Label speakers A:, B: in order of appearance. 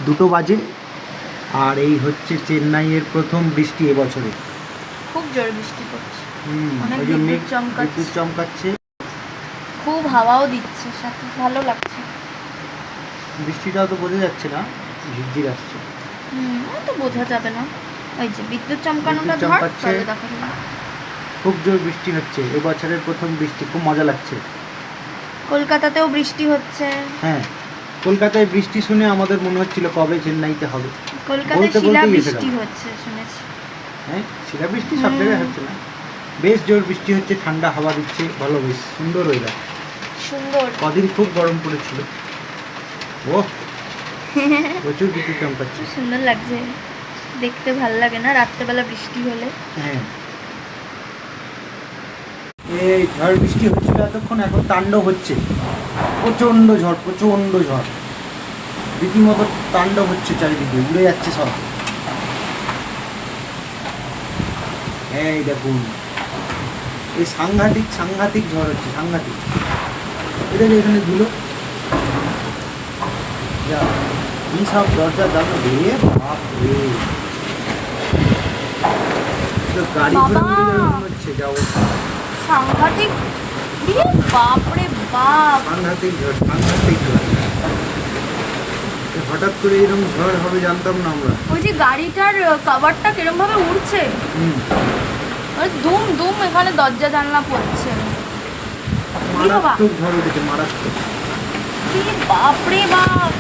A: 2টো বাজে। আর এই হচ্ছে চেন্নাইয়ের প্রথম বৃষ্টি এবছরে।
B: খুব জোরে বৃষ্টি পড়ছে, অনেক
A: ওই যে
B: বিদ্যুৎ চমকাচ্ছে,
A: বিদ্যুৎ চমকাচ্ছে,
B: খুব হাওয়াও দিচ্ছে সাথে, ভালো লাগছে।
A: বৃষ্টিটাও তো বোঝা যাচ্ছে না, ঝিরঝির আসছে।
B: ওই তো বোঝা যাবে না, ওই যে বিদ্যুৎ চমকানোটা
A: বিদ্যুৎ
B: ধর
A: চমকাচ্ছে,
B: তাহলে দেখা যাবে।
A: খুব জোর বৃষ্টি হচ্ছে এবছরের প্রথম বৃষ্টি, খুব মজা লাগছে।
B: কলকাতাতেও বৃষ্টি হচ্ছে।
A: হ্যাঁ, কলকাতায় বৃষ্টি শুনে আমাদের মনে হচ্ছিল কবে চেন্নাইতে হবে।
B: কলকাতায় শিলা বৃষ্টি হচ্ছে শুনেছি।
A: হ্যাঁ, শিলা বৃষ্টি সব জায়গায় হচ্ছে না, বেশ জোর বৃষ্টি হচ্ছে, ঠান্ডা হাওয়া দিচ্ছে, ভালো, বেশ সুন্দর ওয়েদার।
B: সুন্দর।
A: কদিন খুব গরম পড়েছিল, ও প্রচুর বিদ্যুৎ চমকাচ্ছে।
B: সুন্দর লাগছে দেখতে, ভালো লাগে না রাত্রেবেলা বৃষ্টি হলে?
A: হ্যাঁ, এই ঝড় বৃষ্টি হচ্ছিল এতক্ষণ, এখন তাণ্ডব হচ্ছে, প্রচণ্ড ঝড়, প্রচণ্ড ঝড়, রীতিমতো তাণ্ডব হচ্ছে, চারিদিকে উড়ে যাচ্ছে সব। এই দেখুন, এই সাংঘাতিক সাংঘাতিক ঝড় হচ্ছে, সাংঘাতিক। এটা যে এখানে ধুলো, যা কি সব দরজা জানো রে, বাপ রে, গাড়ি ঘুরে উড়ে যাবে মনে হচ্ছে, যা অবস্থা।
B: সাংঘাতিক, বাপরে বাপ,
A: সাংঘাতিক ঝড়, সাংঘাতিক ঝড়। হঠাৎ করে এরকম ঝড় হবে জানতাম না আমরা।
B: ওই যে গাড়িটার কভারটা কিরম ভাবে উড়ছে, দুম দুম এখানে দরজা জানলা পড়ছে।
A: মারাত্মক ঝড় উঠেছে, মারাত্মক।
B: বাপরে বাপ।